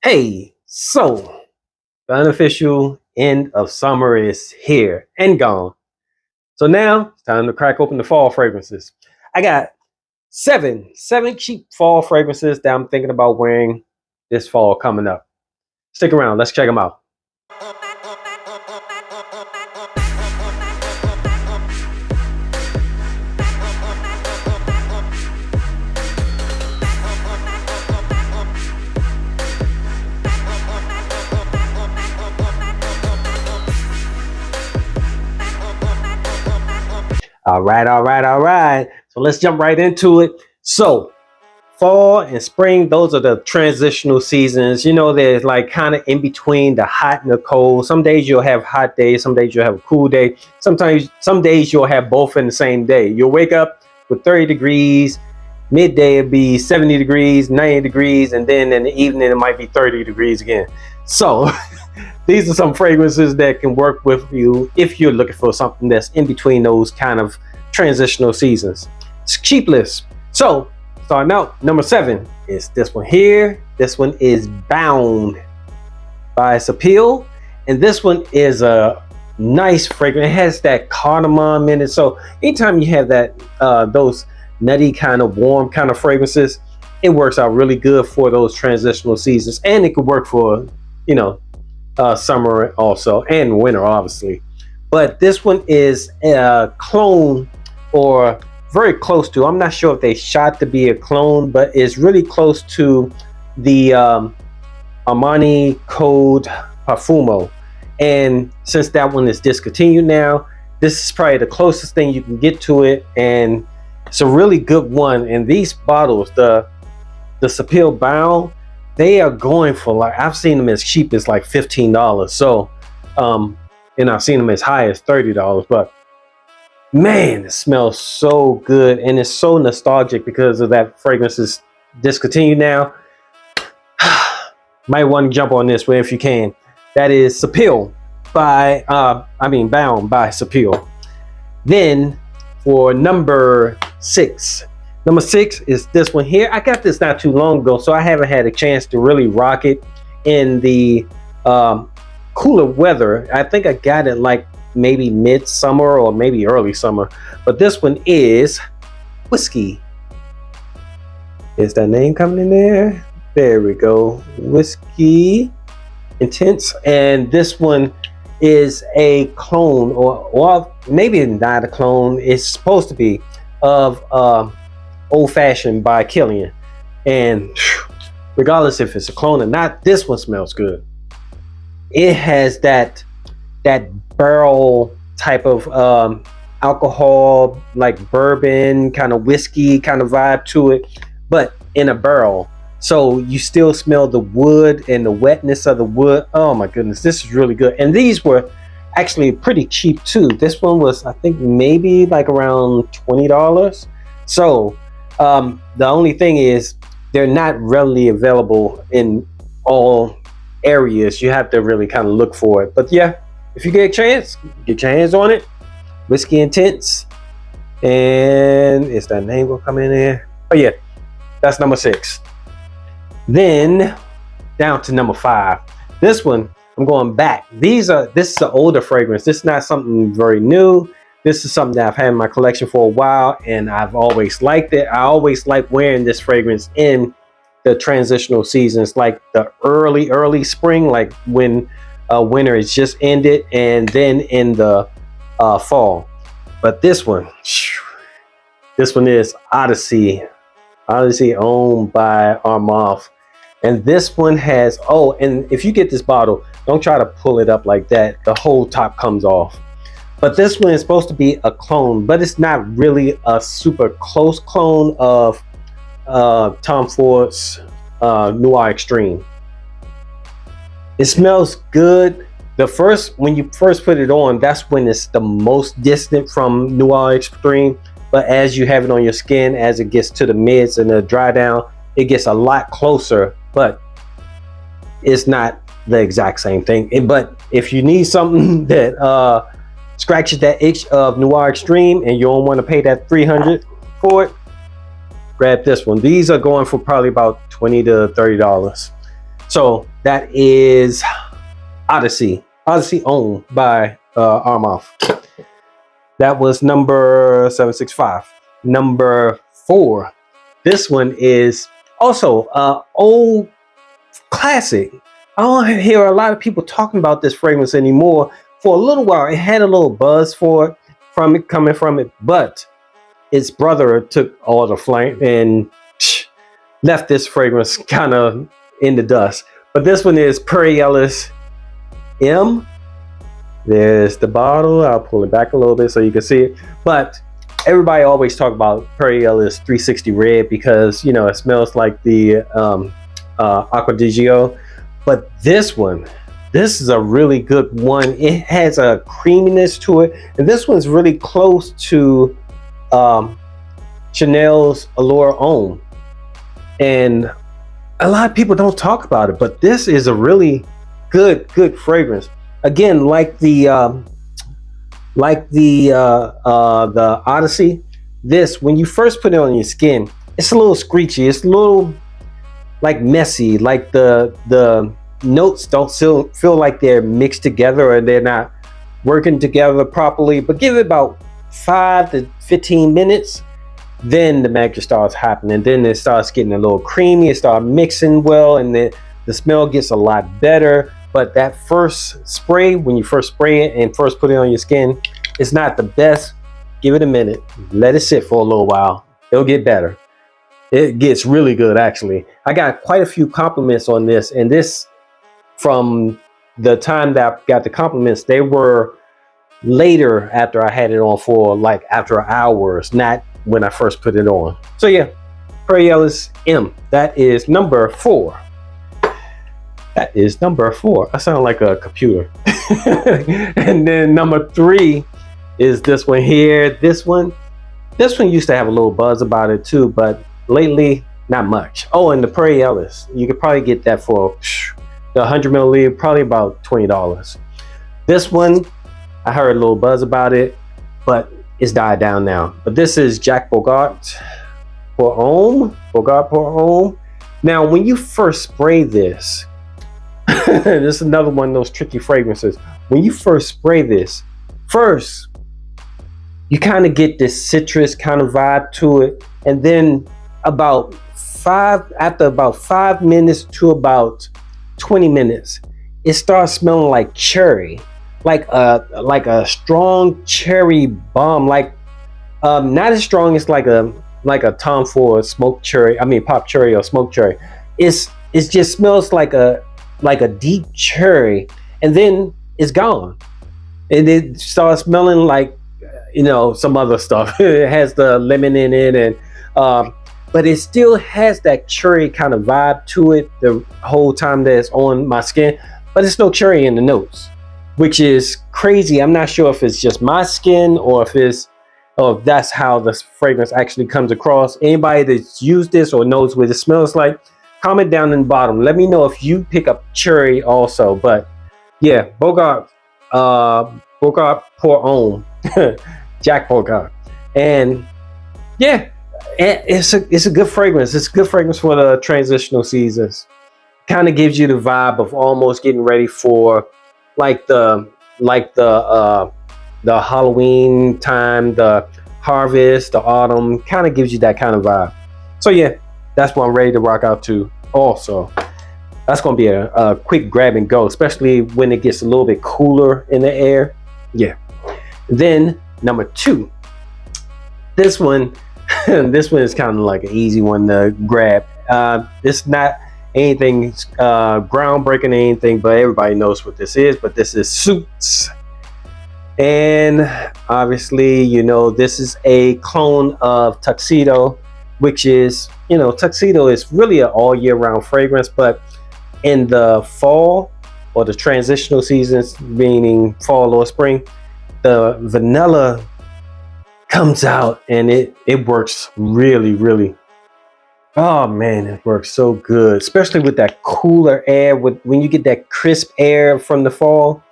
Hey, so the unofficial end of summer is here and gone. So now it's time to crack open the fall fragrances. I got seven cheap fall fragrances that I'm thinking about wearing this fall coming up. Stick around, let's check them out. All right. So let's jump right into it. So fall and spring, those are the transitional seasons. You know, they're like kind of in between the hot and the cold. Some days you'll have hot days, some days you'll have a cool day. Sometimes some days you'll have both in the same day. You'll wake up with 30 degrees, midday it'll be 70 degrees, 90 degrees, and then in the evening it might be 30 degrees again. So these are some fragrances that can work with you if you're looking for something that's in between those kind of transitional seasons. It's cheap list. So starting out, number 7 is this one here. This one is Bound by Cheapie, and this one is a nice fragrance. It has that cardamom in it. So anytime you have that those nutty kind of warm kind of fragrances, it works out really good for those transitional seasons, and it could work for summer also and winter obviously. But this one is a clone, or very close to. I'm not sure if they shot to be a clone, but it's really close to the Armani Code Parfumo. And since that one is discontinued now, this is probably the closest thing you can get to it, and it's a really good one. And these bottles, the Cheapie Bound, they are going for, like, I've seen them as cheap as like $15. So and I've seen them as high as $30. But man, it smells so good, and it's so nostalgic because of that fragrance is discontinued now. Might want to jump on this one if you can. That is Cheapie by Bound by Cheapie. Then for number 6. Number 6 is this one here. I got this not too long ago, so I haven't had a chance to really rock it in the cooler weather. I think I got it like maybe midsummer or maybe early summer. But this one is Whiskey. Is that name coming in there? There we go. Whiskey Intense. And this one is a clone, or maybe not a clone. It's supposed to be of Old Fashioned by Killian. And regardless if it's a clone or not, this one smells good. It has that barrel type of alcohol, like bourbon kind of whiskey kind of vibe to it, but in a barrel. So you still smell the wood and the wetness of the wood. Oh my goodness, this is really good. And these were actually pretty cheap too. This one was, I think, maybe like around $20. So the only thing is they're not readily available in all areas. You have to really kind of look for it. But yeah, if you get a chance, get your hands on it. Whiskey Intense. And is that name will come in there? Oh yeah, that's number 6. Then down to number 5. This one, I'm going back. This is an older fragrance. This is not something very new. This is something that I've had in my collection for a while, and I've always liked it. I always like wearing this fragrance in the transitional seasons, like the early spring, like when winter is just ended, and then in the fall. But this one is Odyssey owned by Armaf. And this one has, and if you get this bottle, don't try to pull it up like that. The whole top comes off. But this one is supposed to be a clone, but it's not really a super close clone of Tom Ford's Noir Extreme. It smells good. When you first put it on, that's when it's the most distant from Noir Extreme. But as you have it on your skin, as it gets to the mids and the dry down, it gets a lot closer, but it's not the exact same thing. But if you need something that scratches that itch of Noir Extreme and you don't want to pay that $300 for it, grab this one. These are going for probably about $20 to $30. So that is Odyssey owned by Armoff. That was number 765. Number 4. This one is also old classic. I don't hear a lot of people talking about this fragrance anymore. For a little while, it had a little buzz coming from it, but its brother took all the flame and left this fragrance kind of in the dust. But this one is Perry Ellis M. There's the bottle. I'll pull it back a little bit so you can see it. But everybody always talk about Perry Ellis 360 Red because, you know, it smells like the Acqua di Gio. But this is a really good one. It has a creaminess to it. And this one's really close to Chanel's Allure Homme. And a lot of people don't talk about it, but this is a really good fragrance. Again, like the Odyssey, this, when you first put it on your skin, it's a little screechy. It's a little like messy. Like the notes don't feel like they're mixed together or they're not working together properly. But give it about 5 to 15 minutes, then the magic starts happening. Then it starts getting a little creamy. It starts mixing well, and then the smell gets a lot better. But that first spray, when you first spray it and first put it on your skin, it's not the best. Give it a minute. Let it sit for a little while. It'll get better. It gets really good, actually. I got quite a few compliments on this, and this, from the time that I got the compliments, they were later after I had it on for like after hours, not when I first put it on. So yeah, Perry Ellis M. That is number 4. That is number 4. I sound like a computer. And then number 3 is this one here. This one used to have a little buzz about it too, but lately not much. Oh, and the Perry Ellis, you could probably get that for the 100 milliliter, probably about $20. This one, I heard a little buzz about it, but it's died down now. But this is Jack Bogart Pour Homme. Now, when you first spray this, this is another one of those tricky fragrances. When you first spray this, you kind of get this citrus kind of vibe to it, and then after about 5 minutes to about 20 minutes, it starts smelling like cherry, like a strong cherry bomb, like not as strong as like a Tom Ford smoked cherry. I mean pop cherry or smoked cherry. It just smells like a deep cherry, and then it's gone, and it starts smelling like, you know, some other stuff. It has the lemon in it, and but it still has that cherry kind of vibe to it the whole time that it's on my skin. But it's no cherry in the nose, which is crazy. I'm not sure if it's just my skin or if that's how the fragrance actually comes across. Anybody that's used this or knows what it smells like, comment down in the bottom. Let me know if you pick up cherry also. But yeah, Bogart Pour Homme, Jack Bogart, and yeah, it's a good fragrance. It's a good fragrance for the transitional seasons. Kind of gives you the vibe of almost getting ready for like the Halloween time, the harvest, the autumn. Kind of gives you that kind of vibe. So yeah, that's what I'm ready to rock out to. Also, that's going to be a quick grab and go, especially when it gets a little bit cooler in the air. Yeah. Then number 2, this one is kind of like an easy one to grab. It's not anything groundbreaking or anything, but everybody knows what this is. But this is Suits, and obviously, you know, this is a clone of Tuxedo, which is, you know, Tuxedo is really an all year round fragrance, but in the fall or the transitional seasons, meaning fall or spring, the vanilla comes out and it works really. Oh man, it works so good, especially with that cooler air. When you get that crisp air from the fall,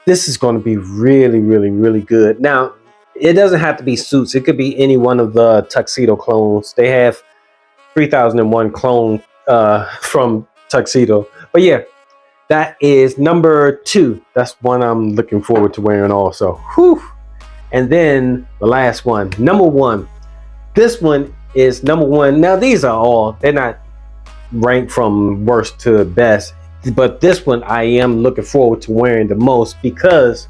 this is going to be really good. Now, it doesn't have to be Suits. It could be any one of the Tuxedo clones. They have 3001 clone from Tuxedo, But yeah, that is number 2. That's one I'm looking forward to wearing also. Whew. And then the last one, number 1. This one is number 1. Now these are all, they're not ranked from worst to best, but this one I am looking forward to wearing the most because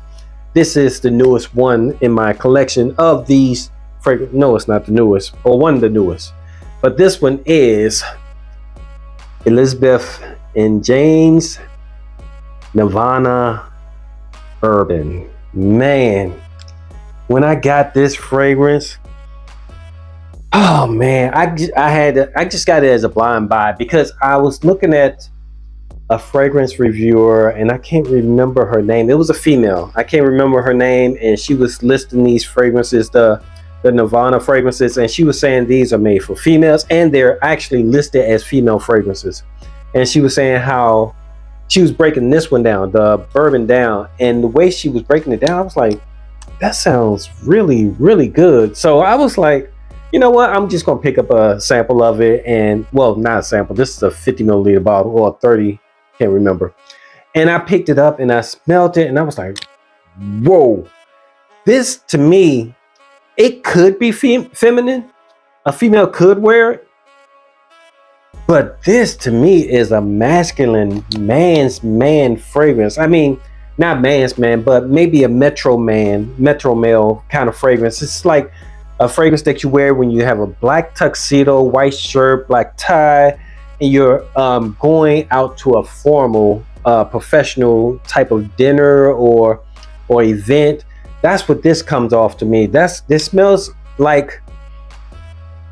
this is the newest one in my collection of these fragrance. No, it's not the newest, or one of the newest, but this one is Elizabeth and James Nirvana Bourbon. Man, when I got this fragrance, oh man, I just got it as a blind buy because I was looking at a fragrance reviewer and I can't remember her name. It was a female. I can't remember her name, and she was listing these fragrances, the Nirvana fragrances, and she was saying these are made for females and they're actually listed as female fragrances. And she was saying how she was breaking this one down, the bourbon down, and the way she was breaking it down, I was like, that sounds really, really good. So I was like, you know what? I'm just gonna pick up a sample of it, and well, not a sample. This is a 50 milliliter bottle or 30, can't remember. And I picked it up and I smelled it, and I was like, whoa! This to me, it could be feminine. A female could wear it, but this to me is a masculine man's man fragrance. I mean, not man's man, but maybe a metro male kind of fragrance. It's like a fragrance that you wear when you have a black tuxedo, white shirt, black tie, and you're going out to a formal, professional type of dinner or event. That's what this comes off to me. This smells like,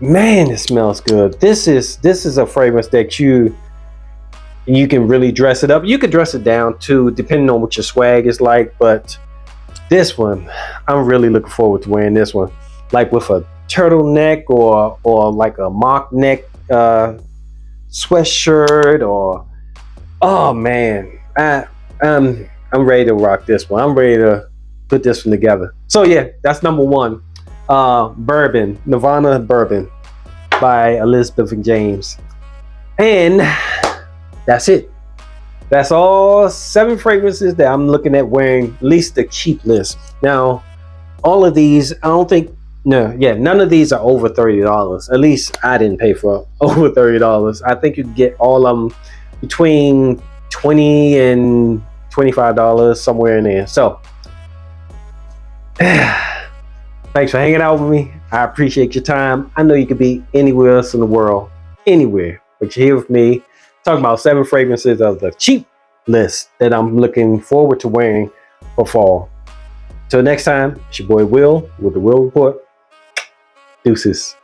man, it smells good. This is a fragrance that you can really dress it up. You could dress it down too, depending on what your swag is like. But this one, I'm really looking forward to wearing this one, like with a turtleneck or like a mock neck sweatshirt, or oh man, I'm ready to rock this one. I'm ready to put this one together. So yeah, that's number 1. Bourbon, Nirvana Bourbon by Elizabeth and James. And that's it. That's all 7 fragrances that I'm looking at wearing, at least the cheap list. Now, all of these, I don't think, none of these are over $30. At least I didn't pay for over $30. I think you can get all of them between $20 and $25, somewhere in there. So, thanks for hanging out with me. I appreciate your time. I know you could be anywhere else in the world, anywhere, but you're here with me talking about 7 fragrances of the cheap list that I'm looking forward to wearing for fall. Till next time, it's your boy Will with the Will Report. Deuces.